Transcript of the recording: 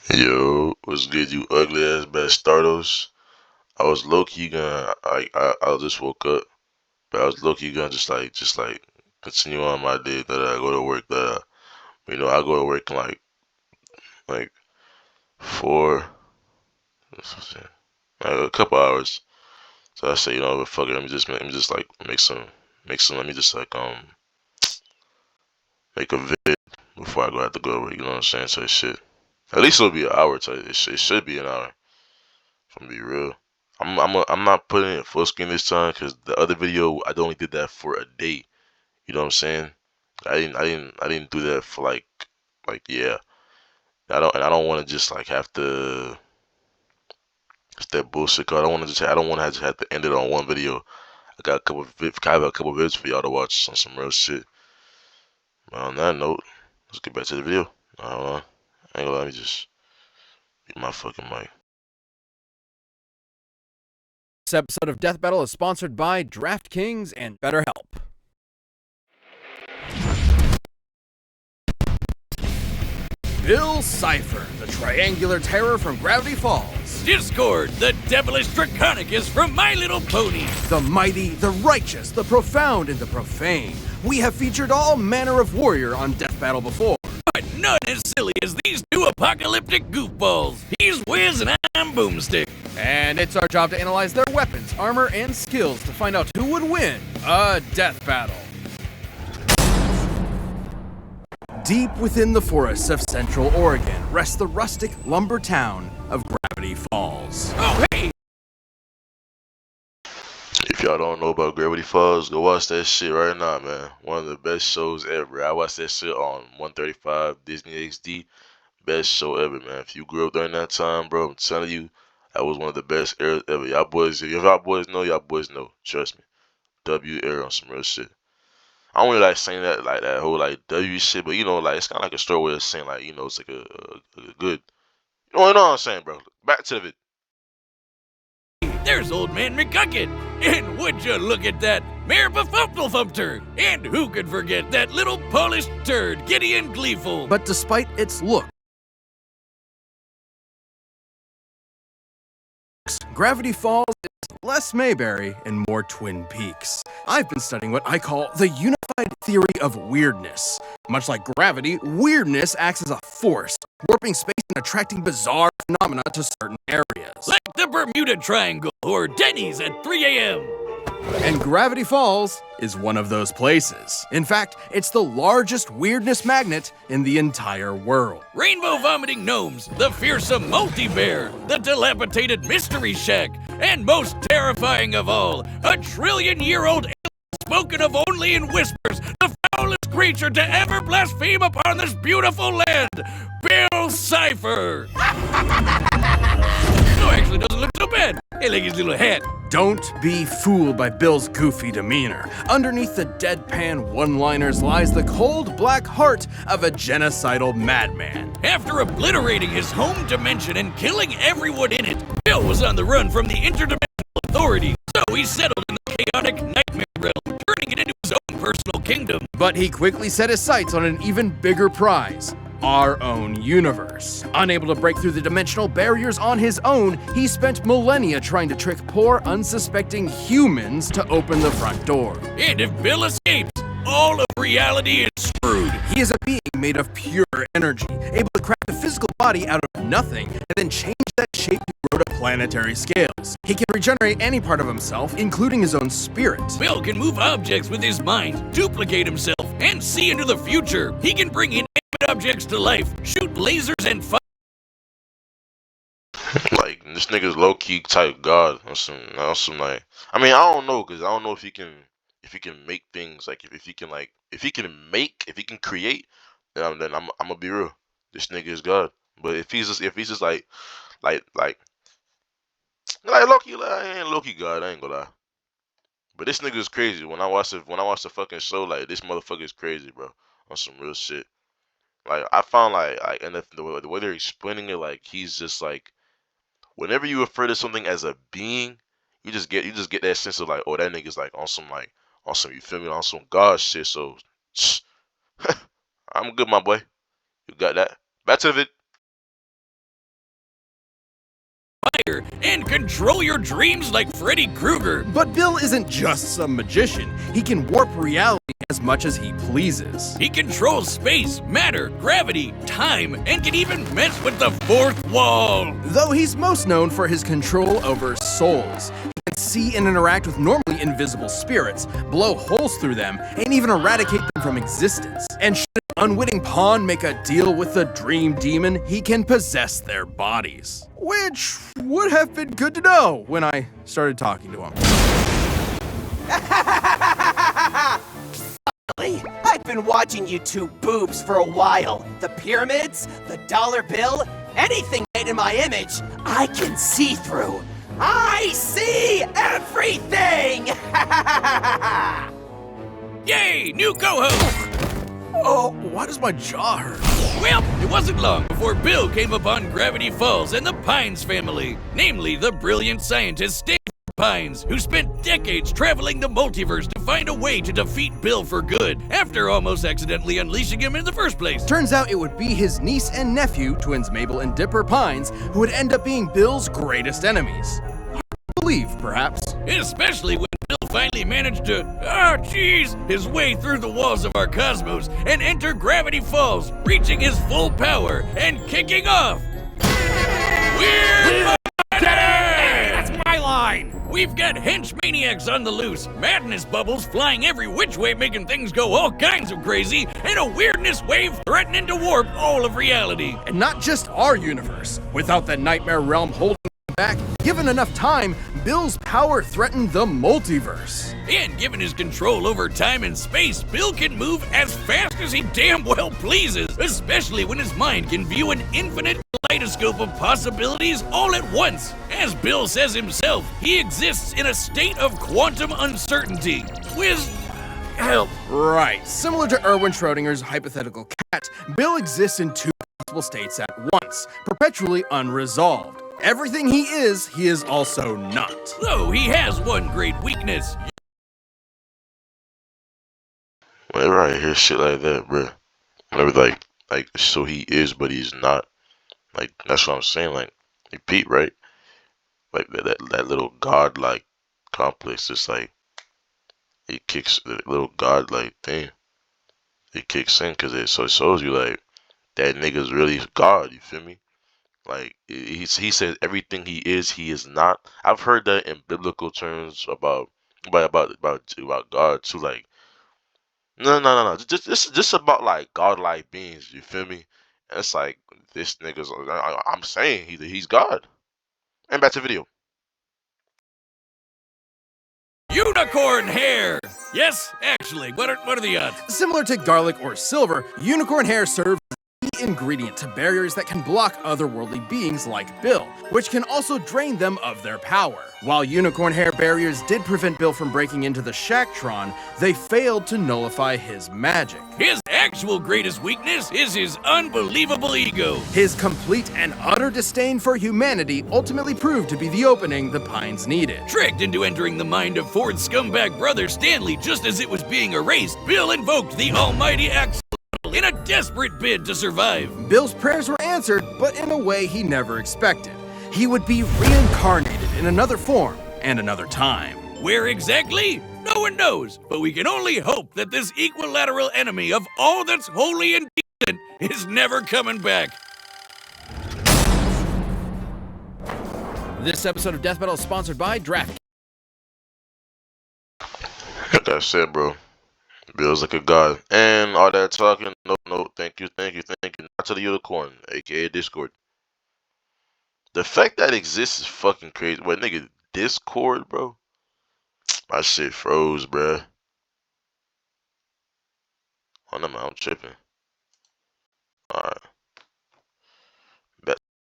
Yo, what's good, you ugly ass bastardos? I was low key gonna, I just woke up, but I was low key gonna just like continue on my day that I go to work. I go to work in like four, like a couple hours. So I say, but fuck it, let me just like make some, let me just like make a vid before I have to go to work. You know what I'm saying? So shit, at least it'll be an hour. It should be an hour. If I'm be real. I'm not putting it full screen this time because the other video I only did that for a day. You know what I'm saying? I didn't do that for yeah. I don't want to just like have to. It's that bullshit. Cause I don't want to just have to end it on one video. I have a couple videos for y'all to watch on some real shit. But on that note, let's get back to the video. I don't know. I ain't gonna let me just beat my fucking mic. This episode of Death Battle is sponsored by DraftKings and BetterHelp. Bill Cipher, the triangular terror from Gravity Falls. Discord, the devilish Draconicus from My Little Pony. The mighty, the righteous, the profound, and the profane. We have featured all manner of warrior on Death Battle before. But none as silly as these two apocalyptic goofballs. He's Wiz and I'm Boomstick. And it's our job to analyze their weapons, armor, and skills to find out who would win a death battle. Deep within the forests of Central Oregon rests the rustic lumber town of Gravity Falls. Oh, hey! If y'all don't know about Gravity Falls, go watch that shit right now, man. One of the best shows ever. I watched that shit on 135 Disney XD. Best show ever, man. If you grew up during that time, bro, I'm telling you, that was one of the best eras ever. Y'all boys, if y'all boys know, y'all boys know. Trust me. W era on some real shit. I don't really like saying that, like that whole like W shit, but like it's kind of like a story way of saying like, it's like a good. You know what I'm saying, bro? Back to the There's old man McGucket. And would you look at that, Mayor Befumflefumter. And who could forget that little polished turd, Gideon Gleeful. But despite its look, Gravity Falls is less Mayberry and more Twin Peaks. I've been studying what I call the unified theory of weirdness. Much like gravity, weirdness acts as a force, warping space and attracting bizarre phenomena to certain areas. Like the Bermuda Triangle or Denny's at 3 a.m. And Gravity Falls is one of those places. In fact, it's the largest weirdness magnet in the entire world. Rainbow vomiting gnomes, the fearsome multi-bear, the dilapidated mystery shack, and most terrifying of all, a trillion-year-old alien spoken of only in whispers, the foulest creature to ever blaspheme upon this beautiful land, Bill Cipher. No, actually doesn't look so bad. I like his little hat. Don't be fooled by Bill's goofy demeanor. Underneath the deadpan one-liners lies the cold black heart of a genocidal madman. After obliterating his home dimension and killing everyone in it, Bill was on the run from the interdimensional authority, so he settled in the chaotic nightmare realm, turning it into his own personal kingdom. But he quickly set his sights on an even bigger prize. Our own universe. Unable to break through the dimensional barriers on his own, he spent millennia trying to trick poor, unsuspecting humans to open the front door. And if Bill escapes, all of reality is screwed. He is a being made of pure energy, able to craft a physical body out of nothing, and then change that shape to grow to planetary scales. He can regenerate any part of himself, including his own spirit. Bill can move objects with his mind, duplicate himself, and see into the future. He can bring inanimate objects to life, shoot lasers and fire. Like this nigga's low key type god or some like. I mean, I don't know because I don't know if he can make things like if he can create. Then I'm gonna be real. This nigga is god. But if he's just like Loki, like, I ain't Loki god. I ain't gonna lie. But this nigga is crazy. When I watch the fucking show, like this motherfucker is crazy, bro. On some real shit. Like I found and the way they're explaining it, like he's just like whenever you refer to something as a being, you just get that sense of like, oh, that nigga's like on some you feel me on some god shit. So I'm good, my boy. You got that. Back to the vid. control your dreams like Freddy Krueger. But Bill isn't just some magician. He can warp reality as much as he pleases. He controls space, matter, gravity, time, and can even mess with the fourth wall. Though he's most known for his control over souls. He can see and interact with normally invisible spirits, blow holes through them, and even eradicate them from existence. And should an unwitting pawn make a deal with the dream demon, he can possess their bodies. Which would have been good to know when I started talking to him. I've been watching you two boobs for a while. The pyramids, the dollar bill, anything made in my image, I can see through. I see everything! Yay, new co-host! Oh, why does my jaw hurt? Well, it wasn't long before Bill came upon Gravity Falls and the Pines family, namely the brilliant scientist Stanford Pines, who spent decades traveling the multiverse to find a way to defeat Bill for good, after almost accidentally unleashing him in the first place. Turns out it would be his niece and nephew, twins Mabel and Dipper Pines, who would end up being Bill's greatest enemies. Hard to believe, perhaps. Especially when Bill finally managed to, his way through the walls of our cosmos and enter Gravity Falls, reaching his full power and kicking off. Weird That's my line! We've got hench maniacs on the loose, madness bubbles flying every which way making things go all kinds of crazy, and a weirdness wave threatening to warp all of reality. And not just our universe. Without the nightmare realm holding him back, given enough time, Bill's power threatened the multiverse. And given his control over time and space, Bill can move as fast as he damn well pleases, especially when his mind can view an infinite kaleidoscope of possibilities all at once. As Bill says himself, he exists in a state of quantum uncertainty. With help. Right. Similar to Erwin Schrödinger's hypothetical cat, Bill exists in two possible states at once, perpetually unresolved. Everything he is also not. Though he has one great weakness. Whenever I hear shit like that, bro, whenever so he is, but he's not. Like, that's what I'm saying. Like, you Pete, right? Like that little godlike complex. It's like it kicks the little godlike thing. It kicks in because it shows you like that nigga's really God. You feel me? Like he says everything he is not. I've heard that in biblical terms about God too. Like no. Just about like godlike beings. You feel me? And it's like this nigga's. I'm saying he's God. And back to video. Unicorn hair! Yes, actually, what are the odds? Similar to garlic or silver, unicorn hair serves as a key ingredient to barriers that can block otherworldly beings like Bill, which can also drain them of their power. While unicorn hair barriers did prevent Bill from breaking into the Shacktron, they failed to nullify his magic. His actual greatest weakness is his unbelievable ego. His complete and utter disdain for humanity ultimately proved to be the opening the Pines needed. Tricked into entering the mind of Ford's scumbag brother Stanley just as it was being erased, Bill invoked the almighty Axel in a desperate bid to survive. Bill's prayers were answered, but in a way he never expected. He would be reincarnated in another form and another time. Where exactly? No one knows, but we can only hope that this equilateral enemy of all that's holy and decent is never coming back. This episode of Death Metal is sponsored by Draft. Like I said, bro, Bill's like a god. And all that talking, no, thank you. Not to the unicorn, aka Discord. The fact that it exists is fucking crazy. Wait, nigga, Discord, bro? My shit froze, bruh. Oh, no, man, I'm tripping. Alright.